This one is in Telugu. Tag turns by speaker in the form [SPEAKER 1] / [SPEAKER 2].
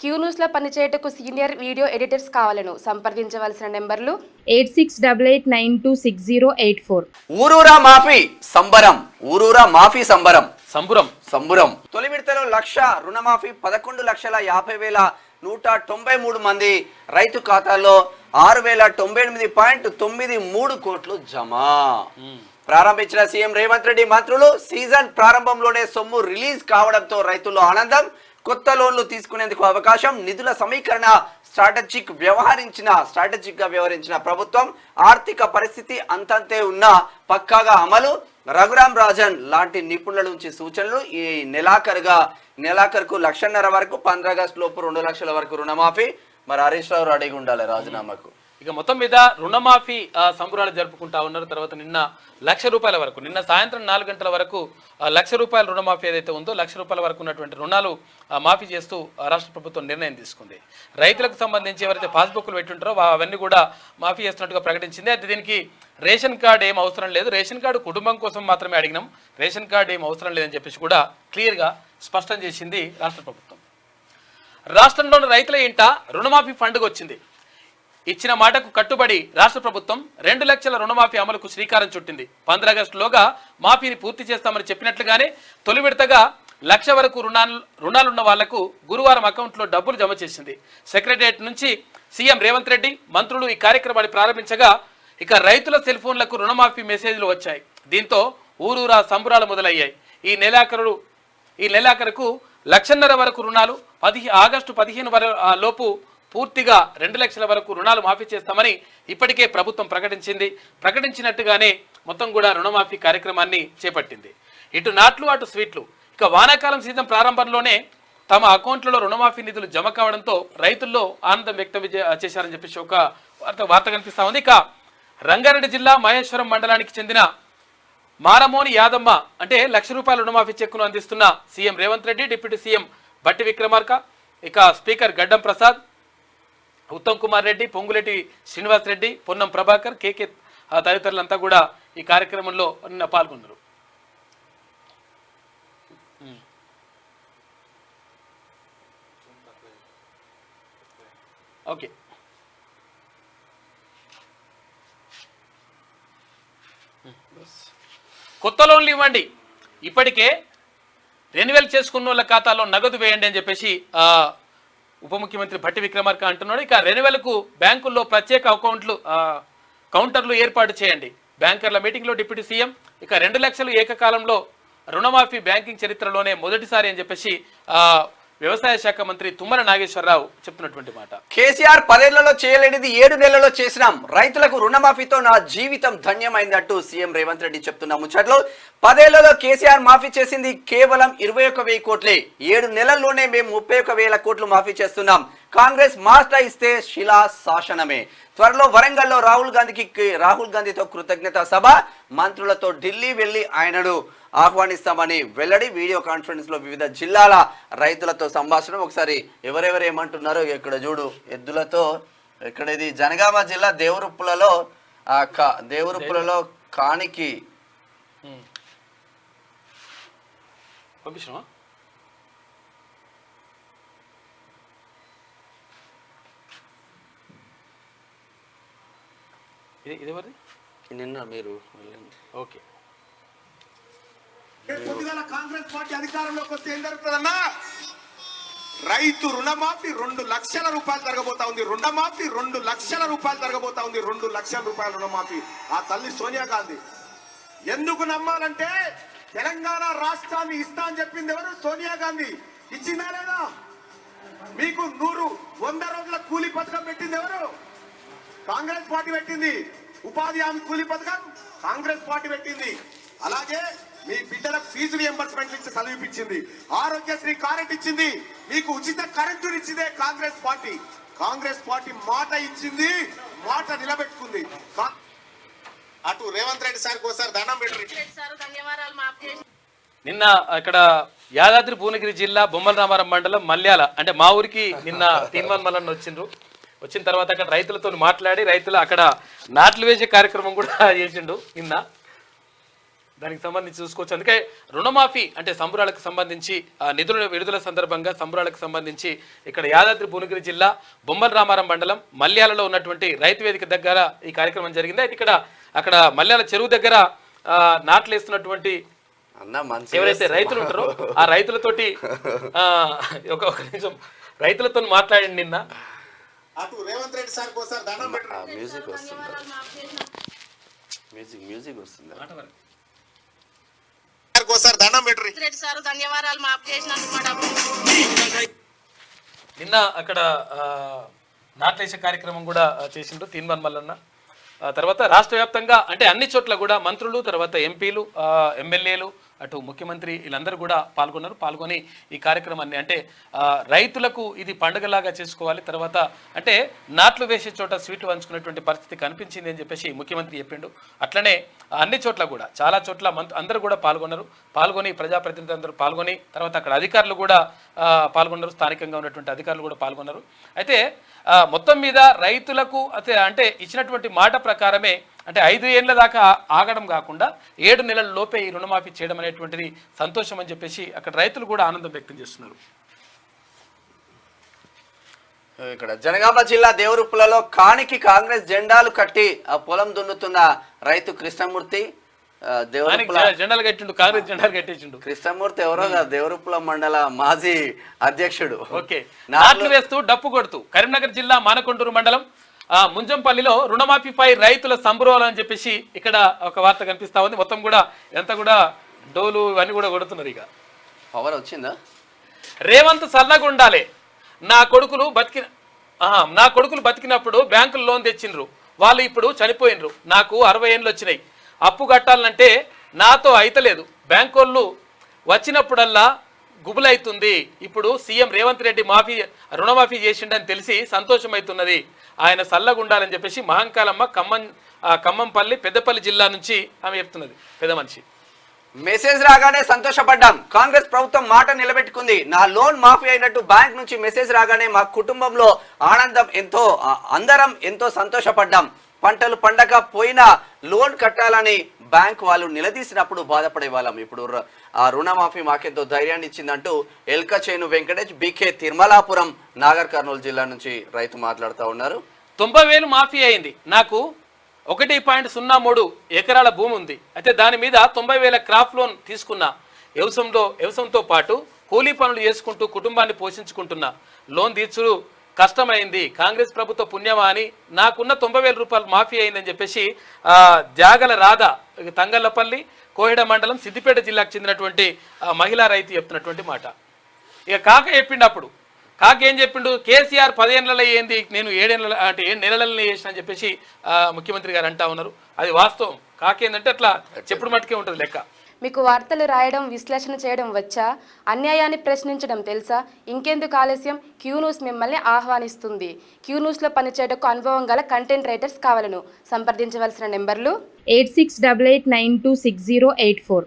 [SPEAKER 1] క్యూ న్యూస్లో పనిచేయటకు సీనియర్ వీడియో ఎడిటర్స్ కావాలను సంప్రదించవలసిన నెంబర్లు
[SPEAKER 2] 8688960884.
[SPEAKER 3] ఊరూరా మాఫీ సంబరం, ఊరూరా మాఫీ సంబరం
[SPEAKER 4] సంబురం
[SPEAKER 3] సంబురం. తొలి విడతలో లక్ష రుణమాఫీ 11,50,193 మంది రైతు ఖాతాల్లో 6,098.93 కోట్లు జమ. ప్రారంభించిన సీఎం రేవంత్ రెడ్డి మంత్రులు సీజన్ ప్రారంభంలోనే సొమ్ము రిలీజ్ కావడంతో రైతుల్లో ఆనందం. కొత్త లోన్లు తీసుకునేందుకు అవకాశం, నిధుల సమీకరణ స్ట్రాటజిక్ గా వ్యవహరించిన ప్రభుత్వం, ఆర్థిక పరిస్థితి అంతంతే ఉన్న పక్కాగా అమలు. రఘురాం రాజన్ లాంటి నిపుణుల నుంచి సూచనలు. ఈ నెలాఖరుకు 1,50,000 వరకు, 15 ఆగస్టు లోపు 2 లక్షల వరకు రుణమాఫీ. మరి హరీష్ రావు రెడీగా ఉండాలి రాజీనామాకు.
[SPEAKER 4] ఇక మొత్తం మీద రుణమాఫీ సంబరాలు జరుపుకుంటా ఉన్నారు. తర్వాత నిన్న ₹1,00,000 వరకు, నిన్న సాయంత్రం 4 గంటల వరకు ₹1,00,000 రుణమాఫీ ఏదైతే ఉందో ₹1,00,000 వరకు ఉన్నటువంటి రుణాలు మాఫీ చేస్తూ రాష్ట్ర ప్రభుత్వం నిర్ణయం తీసుకుంది. రైతులకు సంబంధించి ఎవరైతే పాస్బుక్లు పెట్టుంటారో అవన్నీ కూడా మాఫీ చేస్తున్నట్టుగా ప్రకటించింది. అయితే దీనికి రేషన్ కార్డు ఏం అవసరం లేదు, రేషన్ కార్డు కుటుంబం కోసం మాత్రమే అడిగినాం, రేషన్ కార్డు ఏం అవసరం లేదని చెప్పేసి కూడా క్లియర్గా స్పష్టం చేసింది రాష్ట్ర ప్రభుత్వం. రాష్ట్రంలోని రైతుల ఇంట రుణమాఫీ పండుగ వచ్చింది. ఇచ్చిన మాటకు కట్టుబడి రాష్ట్ర ప్రభుత్వం 2 లక్షల రుణమాఫీ అమలుకు శ్రీకారం చుట్టింది. 15 ఆగస్టులోగా మాఫీని పూర్తి చేస్తామని చెప్పినట్లుగానే తొలి విడతగా 1,00,000 వరకు రుణాలున్న వాళ్లకు గురువారం అకౌంట్లో డబ్బులు జమ చేసింది. సెక్రటరియట్ నుంచి సీఎం రేవంత్ రెడ్డి మంత్రులు ఈ కార్యక్రమాన్ని ప్రారంభించగా ఇక రైతుల సెల్ ఫోన్లకు రుణమాఫీ మెసేజ్లు వచ్చాయి. దీంతో ఊరూరా సంబరాలు మొదలయ్యాయి. ఈ నెలాఖరుకు 1,50,000 వరకు రుణాలు, ఆగస్టు 15 లోపు పూర్తిగా 2 లక్షల వరకు రుణాలు మాఫీ చేస్తామని ఇప్పటికే ప్రభుత్వం ప్రకటించినట్టుగానే మొత్తం కూడా రుణమాఫీ కార్యక్రమాన్ని చేపట్టింది. ఇటు నాట్లు అటు స్వీట్లు. ఇక వానాకాలం సీజన్ ప్రారంభంలోనే తమ అకౌంట్లలో రుణమాఫీ నిధులు జమ కావడంతో రైతుల్లో ఆనందం వ్యక్తం చేశారని చెప్పేసి ఒక వార్త కనిపిస్తా ఉంది. ఇక రంగారెడ్డి జిల్లా మహేశ్వరం మండలానికి చెందిన మారమోని యాదమ్మ అంటే ₹1,00,000 రుణమాఫీ చెక్కును అందిస్తున్న CM Revanth Reddy, deputy CM బట్టి విక్రమార్క, ఇక స్పీకర్ గడ్డం ప్రసాద్, ఉత్తమ్ కుమార్ రెడ్డి, పొంగులేటి శ్రీనివాస్ రెడ్డి, పొన్నం ప్రభాకర్, కేకే తదితరులంతా కూడా ఈ కార్యక్రమంలో నిన్న పాల్గొన్నారు. ఓకే, కొత్త లోన్లు ఇవ్వండి, ఇప్పటికే రెన్యువల్ చేసుకున్న వాళ్ళ ఖాతాలో నగదు వేయండి అని చెప్పేసి ఉప ముఖ్యమంత్రి భట్టి విక్రమార్క అంటున్నాడు. ఇక రెన్యువల్కు బ్యాంకుల్లో ప్రత్యేక కౌంటర్లు ఏర్పాటు చేయండి. బ్యాంకర్ల మీటింగ్లో డిప్యూటీ సీఎం ఇక 2 లక్షలు ఏకకాలంలో రుణమాఫీ బ్యాంకింగ్ చరిత్రలోనే మొదటిసారి అని చెప్పేసి వ్యవసాయ శాఖ మంత్రి తుమ్మల నాగేశ్వరరావు చెప్తున్నటువంటి మాట.
[SPEAKER 3] కేసీఆర్ 10 ఏళ్లలో చేయలేనిది 7 నెలల్లో చేసినాం, రైతులకు రుణమాఫీతో నా జీవితం ధన్యమైందంటూ సీఎం రేవంత్ రెడ్డి చెప్తున్న ముచ్చట్లో 10 ఏళ్లలో కేసీఆర్ మాఫీ చేసింది కేవలం 21,000 కోట్లే. 7 నెలల్లోనే మేము 31,000 కోట్లు మాఫీ చేస్తున్నాం. కాంగ్రెస్ మాట ఇస్తే శిలా శాసనమే. త్వరలో వరంగల్లో రాహుల్ గాంధీతో కృతజ్ఞత సభ, మంత్రులతో ఢిల్లీ వెళ్లి ఆయనను ఆహ్వానిస్తామని వెల్లడి. వీడియో కాన్ఫరెన్స్ లో వివిధ జిల్లాల రైతులతో సంభాషణ. ఒకసారి ఎవరెవరు ఏమంటున్నారో ఇక్కడ చూడు. ఎద్దులతో ఇక్కడ ఇది జనగామ జిల్లా దేవరుప్పులలో కానికి
[SPEAKER 4] పంపించమా ఇది ఎవరిది?
[SPEAKER 3] నిన్న మీరు
[SPEAKER 4] ఓకే.
[SPEAKER 5] కాంగ్రెస్ పార్టీ అధికారంలోకి వస్తే ఏం జరుగుతుందన్నా, రైతు రుణమాఫీ 2 లక్షల రూపాయలు జరగబోతా ఉంది. రుణమాఫీ 2 లక్షల రూపాయలు జరగబోతా ఉంది. 2 లక్షల రూపాయల రుణమాఫీ. ఆ తల్లి సోనియా గాంధీ. ఎందుకు నమ్మాలంటే తెలంగాణ రాష్ట్రాన్ని ఇస్తా అని చెప్పింది ఎవరు? సోనియా గాంధీ. ఇచ్చిందా లేదా? మీకు 100 రోజుల కూలీ పథకం పెట్టింది ఎవరు? కాంగ్రెస్ పార్టీ పెట్టింది. ఉపాధి హామీ కూలీ పథకం కాంగ్రెస్ పార్టీ పెట్టింది. అలాగే మీ బిడ్డలకు ఫీజు రియంబర్స్మెంట్ ఇచ్చి చదివిపించింది. ఆరోగ్యశ్రీ కరెంట్ ఇచ్చింది. మీకు ఉచిత కరెంటు ఇచ్చిందే కాంగ్రెస్ పార్టీ. కాంగ్రెస్ పార్టీ మాట ఇచ్చింది, మాట నిలబెట్టుకుంది. అటు రేవంత్ రెడ్డి సార్ ఒకసారి దండం పెట్టండి.
[SPEAKER 4] నిన్న ఇక్కడ యాదాద్రి భువనగిరి జిల్లా బొమ్మల రామారం మండలం మల్యాల అంటే మా ఊరికి నిన్న తీన్మాన్ మల్లన్న వచ్చిన తర్వాత అక్కడ రైతులతో మాట్లాడి రైతులు అక్కడ నాట్లు వేసే కార్యక్రమం కూడా చేసిండు. నిన్న దానికి సంబంధించి చూసుకోవచ్చు. అందుకే రుణమాఫీ అంటే సంబరాలకు సంబంధించి నిధుల విడుదల సందర్భంగా సంబరాలకు సంబంధించి ఇక్కడ యాదాద్రి భువనగిరి జిల్లా బొమ్మల రామారం మండలం మల్యాలలో ఉన్నటువంటి రైతు వేదిక దగ్గర ఈ కార్యక్రమం జరిగింది. అయితే అక్కడ మల్యాల చెరువు దగ్గర నాట్లు వేస్తున్నటువంటి ఎవరైతే రైతులు ఉంటారో ఆ రైతులతోటి ఒక నిమిషం రైతులతో మాట్లాడండి. నిన్న
[SPEAKER 5] రేవంత్ రెడ్డి సార్
[SPEAKER 3] మ్యూజిక్ వస్తుంది, మ్యూజిక్ వస్తుంది.
[SPEAKER 5] దండం పెట్టి
[SPEAKER 2] ధన్యవాదాలు మాఫ్ చేసినందుకు.
[SPEAKER 4] నిన్న అక్కడ నాట్లేసే కార్యక్రమం కూడా చేసిండ్రు తీన్వన్ మల్లన్న. తర్వాత రాష్ట్ర వ్యాప్తంగా అంటే అన్ని చోట్ల కూడా మంత్రులు, తర్వాత ఎంపీలు, ఎమ్మెల్యేలు, అటు ముఖ్యమంత్రి వీళ్ళందరూ కూడా పాల్గొని ఈ కార్యక్రమాన్ని అంటే రైతులకు ఇది పండుగలాగా చేసుకోవాలి. తర్వాత అంటే నాట్లు వేసే చోట స్వీట్లు పంచుకునేటువంటి పరిస్థితి కనిపించింది అని చెప్పేసి ముఖ్యమంత్రి చెప్పిండు. అట్లనే అన్ని చోట్ల కూడా చాలా చోట్ల అందరూ కూడా పాల్గొని ప్రజాప్రతినిధులు అందరూ పాల్గొని తర్వాత అక్కడ అధికారులు కూడా పాల్గొన్నారు, స్థానికంగా ఉన్నటువంటి అధికారులు కూడా పాల్గొన్నారు. అయితే మొత్తం మీద రైతులకు అంటే ఇచ్చినటువంటి మాట ప్రకారమే అంటే 5 ఏళ్ల దాకా ఆగడం కాకుండా 7 నెలల లోపే ఈ రుణమాఫీ చేయడం అనేటువంటిది సంతోషం అని చెప్పేసి అక్కడ రైతులు కూడా ఆనందం వ్యక్తం చేస్తున్నారు.
[SPEAKER 3] ఇక్కడ జనగామ జిల్లా దేవరుప్పులలో కానికి కాంగ్రెస్ జెండాలు కట్టి ఆ పొలం దున్నుతున్న రైతు కృష్ణమూర్తి
[SPEAKER 4] జెండాలు కట్టిండు, కాంగ్రెస్ జెండాలు కట్టించిండు.
[SPEAKER 3] కృష్ణమూర్తి ఎవరో దేవరుప్పుల మండల మాజీ అధ్యక్షుడు.
[SPEAKER 4] ఓకే, నాట్లు వేస్తూ డప్పు కొడుతూ కరీంనగర్ జిల్లా మానకొండూరు మండలం ముంజంపల్లిలో రుణమాఫీపై రైతుల సంబరాలు అని చెప్పేసి ఇక్కడ ఒక వార్త కనిపిస్తా ఉంది. మొత్తం కూడా ఎంత కూడా డోలు ఇవన్నీ కూడా కొడుతున్నారు. ఇక
[SPEAKER 3] పవర్ వచ్చిందా?
[SPEAKER 4] రేవంత్ సల్లగా ఉండాలి, నా కొడుకులు బతికినప్పుడు బ్యాంకులు లోన్ తెచ్చిండ్రు, వాళ్ళు ఇప్పుడు చనిపోయినరు, నాకు 60 ఏళ్ళు వచ్చినాయి, అప్పు కట్టాలంటే నాతో అయితలేదు, బ్యాంకు వాళ్ళు వచ్చినప్పుడల్లా గుబులైతుంది, ఇప్పుడు సీఎం రేవంత్ రెడ్డి రుణమాఫీ చేసిండని తెలిసి సంతోషం అవుతున్నది, ఆయన సల్లగుండాలని చెప్పేసి మహంకాలమ్మ ఖమ్మంపల్లి పెద్దపల్లి జిల్లా నుంచి ఆమె చెప్తున్నది. పెద్ద మనిషి
[SPEAKER 3] మెసేజ్ రాగానే సంతోషపడ్డాం, కాంగ్రెస్ ప్రభుత్వం మాట నిలబెట్టుకుంది, నా లోన్ మాఫీ అయినట్టు బ్యాంక్ నుంచి మెసేజ్ రాగానే మా కుటుంబంలో ఆనందం అందరం ఎంతో సంతోషపడ్డాం, పంటలు పండగ పోయినా లోన్ కట్టాలని బ్యాంక్ వాళ్ళు నిలదీసినప్పుడు బాధపడే వాళ్ళం, ఇప్పుడు ఆ రుణమాఫీ మాకెంతో ధైర్యాన్ని ఇచ్చిందంటూ ఎల్కచేను వెంకటేష్ బీకే తిరుమలాపురం నాగర్ కర్నూలు జిల్లా నుంచి రైతు మాట్లాడుతూ ఉన్నారు.
[SPEAKER 4] 90,000 మాఫీ అయింది, నాకు 1.03 ఎకరాల భూమి ఉంది, అయితే దాని మీద 90,000 క్రాప్ లోన్ తీసుకున్నా, వ్యవసాయంతో పాటు కూలీ పనులు చేసుకుంటూ కుటుంబాన్ని పోషించుకుంటున్నా, లోన్ తీర్చుడు కష్టమైంది, కాంగ్రెస్ ప్రభుత్వ పుణ్యమా అని నాకున్న 90,000 రూపాయలు మాఫీ అయిందని చెప్పేసి జాగల రాధ తంగళ్లపల్లి కోహిడ మండలం సిద్దిపేట జిల్లాకు చెందినటువంటి మహిళా రైతు చెప్తున్నటువంటి మాట. ఇక కాక చెప్పిండు, కాక ఏం చెప్పిండు, కేసీఆర్ 10 ఏళ్ళలో ఏంది, నేను 7 ఏళ్ళ అంటే 7 నెలలలో చేసిన అని చెప్పేసి ముఖ్యమంత్రి గారు అంటా ఉన్నారు. అది వాస్తవం, కాకేందంటే అట్లా చెప్పుడు మట్టుకే ఉంటుంది లెక్క.
[SPEAKER 1] మీకు వార్తలు రాయడం, విశ్లేషణ చేయడం వచ్చా? అన్యాయాన్ని ప్రశ్నించడం తెలుసా? ఇంకెందుకు ఆలస్యం? క్యూ న్యూస్ మిమ్మల్ని ఆహ్వానిస్తుంది. క్యూ న్యూస్లో పనిచేయటకు అనుభవం గల కంటెంట్ రైటర్స్ కావాలను సంప్రదించవలసిన నెంబర్లు
[SPEAKER 6] 8688926084.